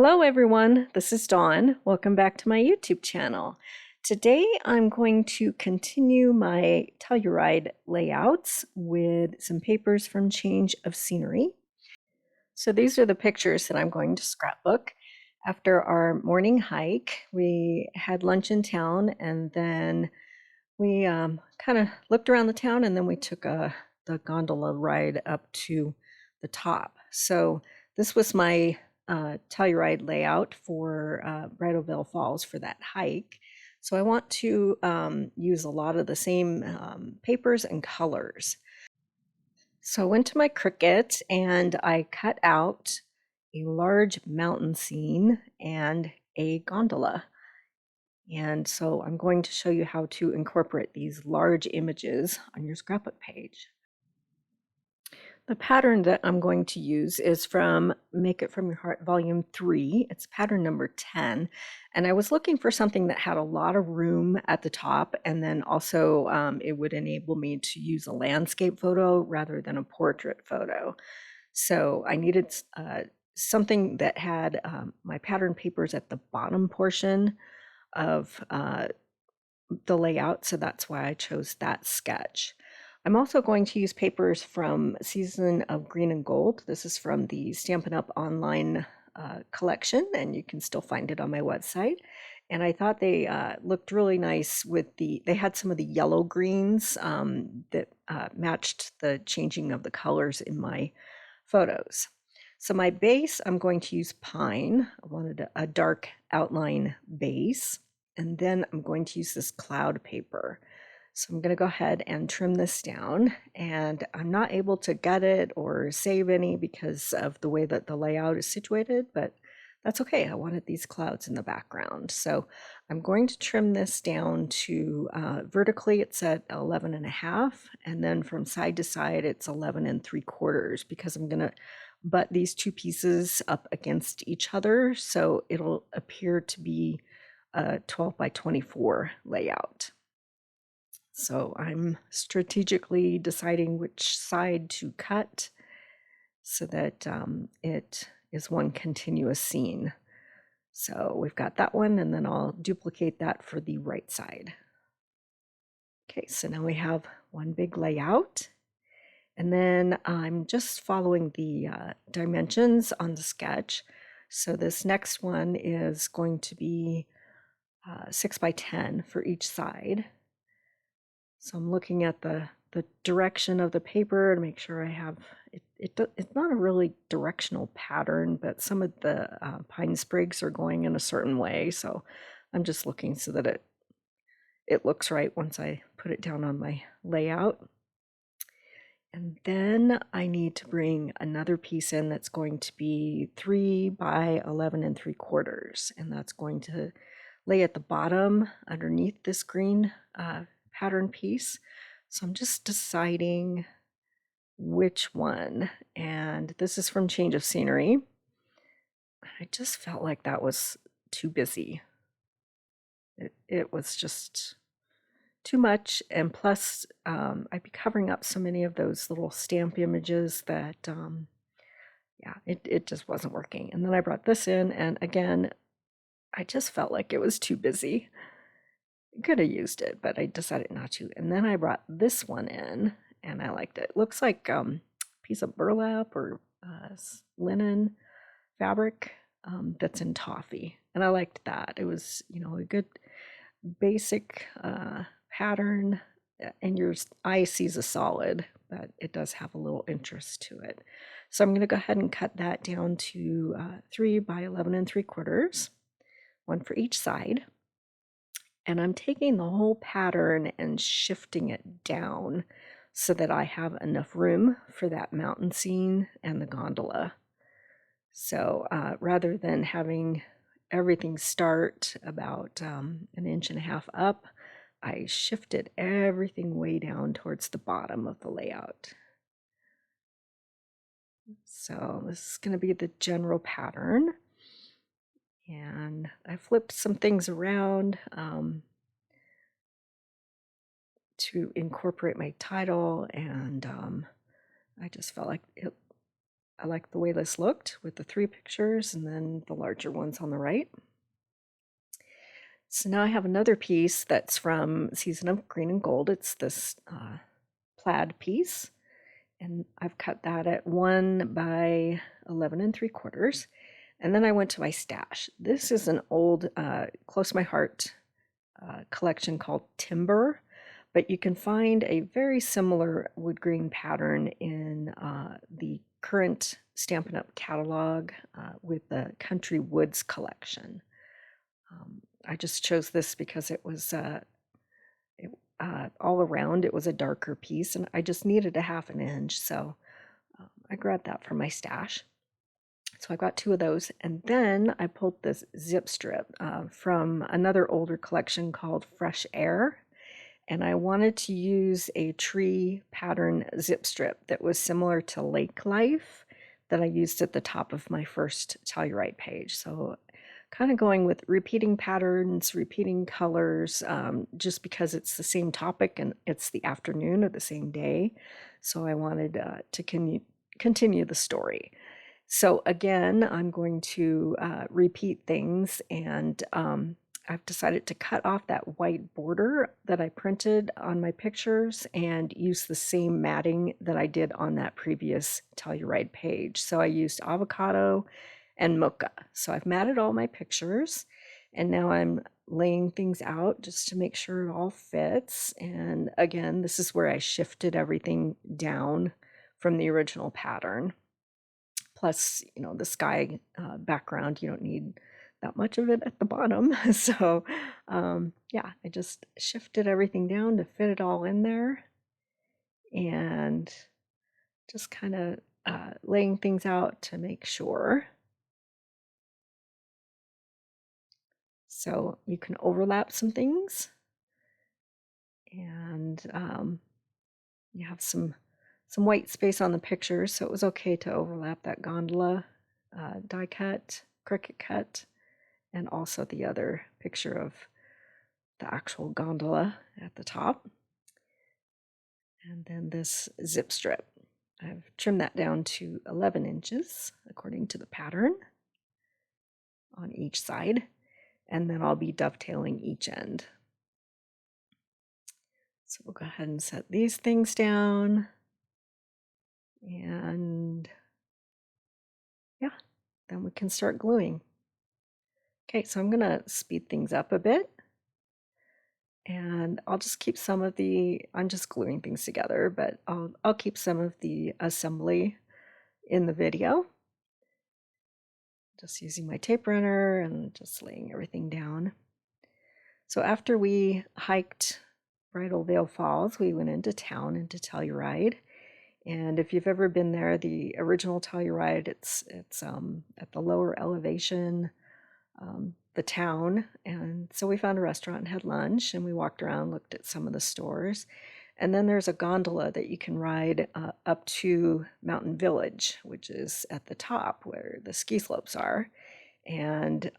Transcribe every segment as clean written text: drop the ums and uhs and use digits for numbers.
Hello everyone, this is Dawn. Welcome back to my YouTube channel. Today I'm going to continue my Telluride layouts with some papers from Change of Scenery. So these are the pictures that I'm going to scrapbook. After our morning hike, we had lunch in town and then we kind of looked around the town and then we took the gondola ride up to the top. So this was my Telluride layout for Bridalveil Falls for that hike. So I want to use a lot of the same papers and colors. So I went to my Cricut and I cut out a large mountain scene and a gondola. And so I'm going to show you how to incorporate these large images on your scrapbook page. The pattern that I'm going to use is from Make It From Your Heart Volume 3. It's pattern number 10. And I was looking for something that had a lot of room at the top, and then also it would enable me to use a landscape photo rather than a portrait photo. So I needed something that had my pattern papers at the bottom portion of the layout, so that's why I chose that sketch. I'm also going to use papers from Season of Green and Gold. This is from the Stampinup online collection, and you can still find it on my website. And I thought they looked really nice with they had some of the yellow greens that matched the changing of the colors in my photos. So my base, I'm going to use pine. I wanted a dark outline base. And then I'm going to use this cloud paper. So I'm going to go ahead and trim this down, and I'm not able to gut it or save any because of the way that the layout is situated, but that's okay. I wanted these clouds in the background. So I'm going to trim this down to vertically it's at 11.5, and then from side to side it's 11.75 because I'm going to butt these two pieces up against each other so it'll appear to be a 12 by 24 layout. So I'm strategically deciding which side to cut so that it is one continuous scene. So we've got that one, and then I'll duplicate that for the right side. Okay, so now we have one big layout. And then I'm just following the dimensions on the sketch. So this next one is going to be 6 by 10 for each side. So I'm looking at the direction of the paper to make sure I have it's not a really directional pattern, but some of the pine sprigs are going in a certain way. So I'm just looking so that it looks right once I put it down on my layout. And then I need to bring another piece in that's going to be 3 by 11.75, and that's going to lay at the bottom underneath this green pattern piece. So I'm just deciding which one, and this is from Change of Scenery. I just felt like that was too busy. It was just too much, and plus I'd be covering up so many of those little stamp images that yeah, it just wasn't working. And then I brought this in, and again I just felt like it was too busy. Could have used it, but I decided not to. And then I brought this one in, and I liked it. It looks like a piece of burlap or linen fabric that's in toffee, and I liked that. It was, a good basic pattern, and your eye sees a solid, but it does have a little interest to it. So I'm going to go ahead and cut that down to 3 by 11.75, one for each side. And I'm taking the whole pattern and shifting it down so that I have enough room for that mountain scene and the gondola. So rather than having everything start about 1.5 inches up, I shifted everything way down towards the bottom of the layout. So this is going to be the general pattern. And I flipped some things around to incorporate my title, and I just felt like I liked the way this looked with the 3 pictures and then the larger ones on the right. So now I have another piece that's from Season of Green and Gold. It's this plaid piece, and I've cut that at 1 by 11 3/4. And then I went to my stash. This is an old, close to my heart collection called Timber, but you can find a very similar wood grain pattern in the current Stampin' Up! Catalog with the Country Woods collection. I just chose this because it was all around, it was a darker piece, and I just needed a 1/2 inch, so I grabbed that from my stash. So I got 2 of those, and then I pulled this zip strip from another older collection called Fresh Air, and I wanted to use a tree pattern zip strip that was similar to Lake Life that I used at the top of my first Telluride page. So kind of going with repeating patterns, repeating colors, just because it's the same topic and it's the afternoon of the same day. So I wanted to continue the story. So again, I'm going to repeat things, and I've decided to cut off that white border that I printed on my pictures and use the same matting that I did on that previous Telluride page. So I used avocado and mocha. So I've matted all my pictures, and now I'm laying things out just to make sure it all fits. And again, this is where I shifted everything down from the original pattern. Plus, you know, the sky background, you don't need that much of it at the bottom. So yeah, I just shifted everything down to fit it all in there, and just kind of laying things out to make sure. So you can overlap some things, and you have some white space on the picture, so it was okay to overlap that gondola die cut, cricut cut, and also the other picture of the actual gondola at the top. And then this zip strip. I've trimmed that down to 11 inches according to the pattern on each side, and then I'll be dovetailing each end. So we'll go ahead and set these things down, and yeah, then we can start gluing. Okay, so I'm gonna speed things up a bit, and I'll just keep some of I'm just gluing things together, but I'll keep some of the assembly in the video. Just using my tape runner and just laying everything down. So after we hiked Bridal Veil Falls, we went into town, into Telluride. And if you've ever been there, the original Telluride, it's at the lower elevation, the town. And so we found a restaurant and had lunch, and we walked around, looked at some of the stores. And then there's a gondola that you can ride up to Mountain Village, which is at the top where the ski slopes are. And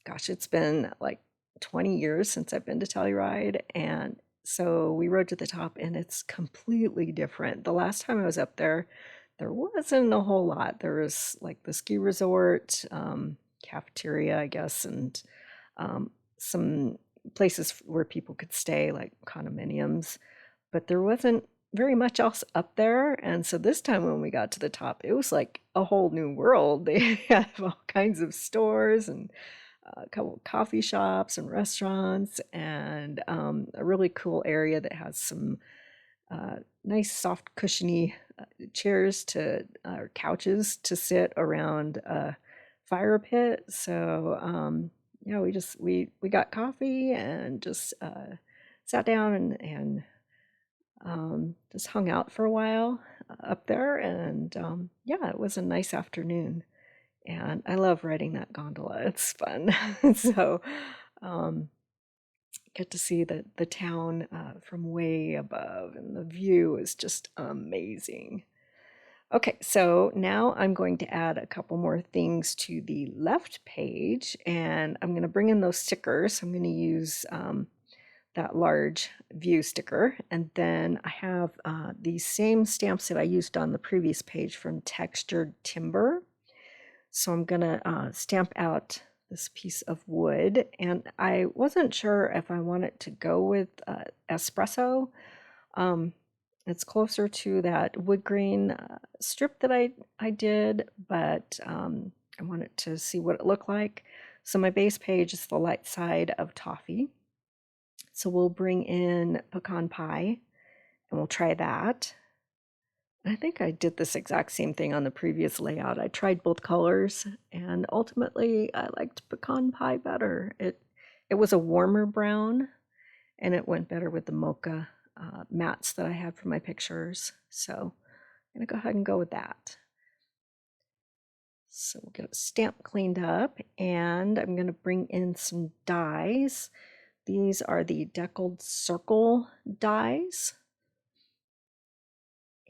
gosh, it's been like 20 years since I've been to Telluride. And so we rode to the top, and it's completely different. The last time I was up there, there wasn't a whole lot. There was like the ski resort, cafeteria, I guess, and some places where people could stay, like condominiums. But there wasn't very much else up there. And so this time when we got to the top, it was like a whole new world. They have all kinds of stores and a couple of coffee shops and restaurants, and a really cool area that has some nice soft cushiony chairs or couches to sit around a fire pit. So yeah, we got coffee and just sat down and just hung out for a while up there, and yeah, it was a nice afternoon, and I love riding that gondola. It's fun. So get to see the town from way above, and the view is just amazing. Okay, so now I'm going to add a couple more things to the left page, and I'm going to bring in those stickers. I'm going to use that large view sticker. And then I have these same stamps that I used on the previous page from Textured Timber. So I'm gonna stamp out this piece of wood, and I wasn't sure if I wanted to go with espresso. It's closer to that wood grain strip that I did, but I wanted to see what it looked like. So my base page is the light side of toffee. So we'll bring in pecan pie and we'll try that. I think I did this exact same thing on the previous layout. I tried both colors and ultimately I liked pecan pie better. It was a warmer brown and it went better with the mocha mats that I had for my pictures. So I'm gonna go ahead and go with that. So we'll get a stamp cleaned up and I'm gonna bring in some dies. These are the deckled circle dies.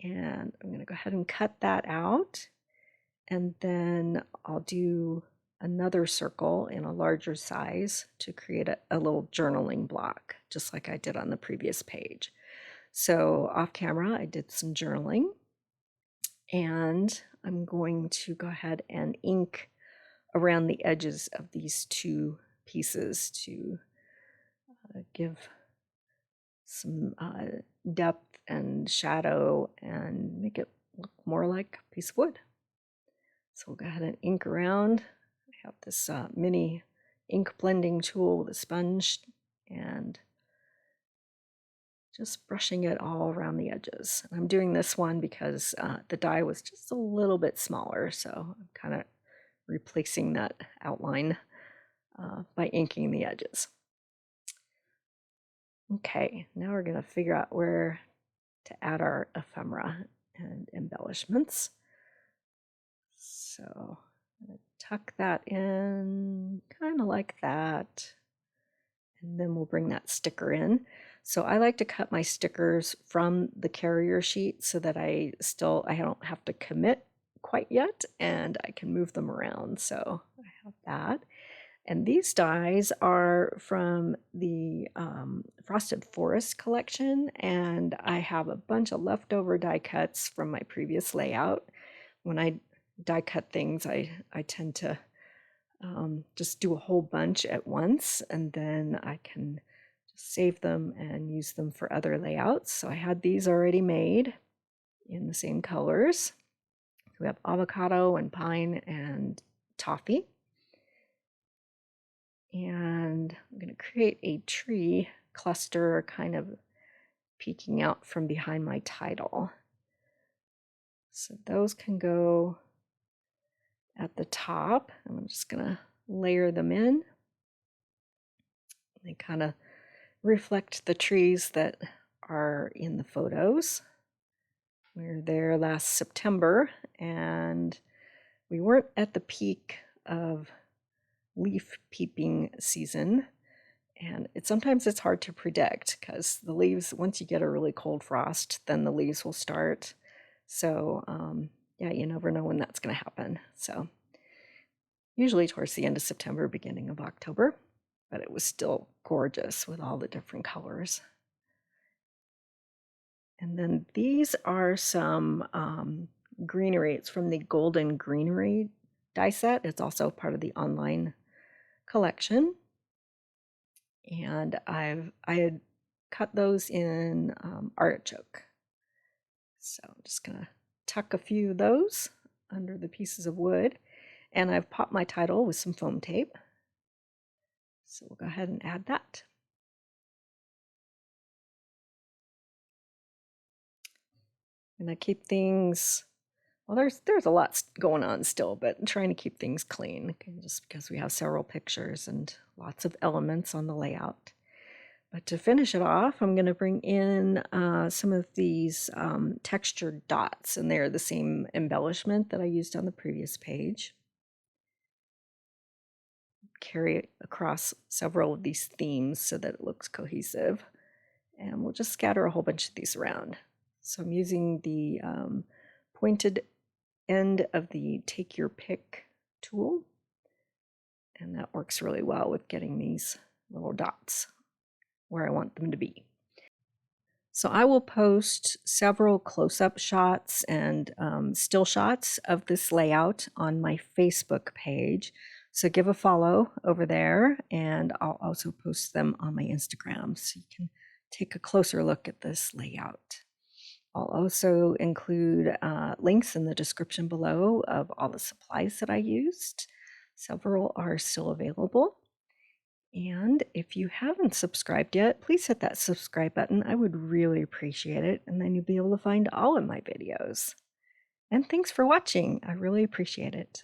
And I'm gonna go ahead and cut that out. And then I'll do another circle in a larger size to create a little journaling block, just like I did on the previous page. So off camera, I did some journaling and I'm going to go ahead and ink around the edges of these two pieces to give some depth and shadow and make it look more like a piece of wood. So we'll go ahead and ink around. I have this mini ink blending tool with a sponge and just brushing it all around the edges. And I'm doing this one because the die was just a little bit smaller, so I'm kind of replacing that outline by inking the edges. Okay, now we're going to figure out where to add our ephemera and embellishments. So I'm going to tuck that in kind of like that. And then we'll bring that sticker in. So I like to cut my stickers from the carrier sheet so that I don't have to commit quite yet and I can move them around. So I have that. And these dies are from the Frosted Forest collection, and I have a bunch of leftover die cuts from my previous layout. When I die cut things, I tend to just do a whole bunch at once, and then I can just save them and use them for other layouts. So I had these already made in the same colors. We have avocado and pine and toffee. And I'm going to create a tree cluster kind of peeking out from behind my title. So those can go at the top. And I'm just going to layer them in. They kind of reflect the trees that are in the photos. We were there last September and we weren't at the peak of leaf peeping season, and sometimes it's hard to predict because the leaves, once you get a really cold frost, then the leaves will start. So yeah, you never know when that's going to happen. So usually towards the end of September, beginning of October, but it was still gorgeous with all the different colors. And then these are some greenery. It's from the Golden Greenery die set. It's also part of the online collection, and I had cut those in artichoke. So I'm just gonna tuck a few of those under the pieces of wood, and I've popped my title with some foam tape. So we'll go ahead and add that. And I keep things, well, there's a lot going on still, but I'm trying to keep things clean just because we have several pictures and lots of elements on the layout. But to finish it off, I'm going to bring in some of these textured dots, and they're the same embellishment that I used on the previous page. Carry it across several of these themes so that it looks cohesive. And we'll just scatter a whole bunch of these around. So I'm using the pointed end of the Take Your Pick tool, and that works really well with getting these little dots where I want them to be. So I will post several close-up shots and still shots of this layout on my Facebook page. So give a follow over there, and I'll also post them on my Instagram so you can take a closer look at this layout. I'll also include links in the description below of all the supplies that I used. Several are still available. And if you haven't subscribed yet, please hit that subscribe button. I would really appreciate it. And then you'll be able to find all of my videos. And thanks for watching. I really appreciate it.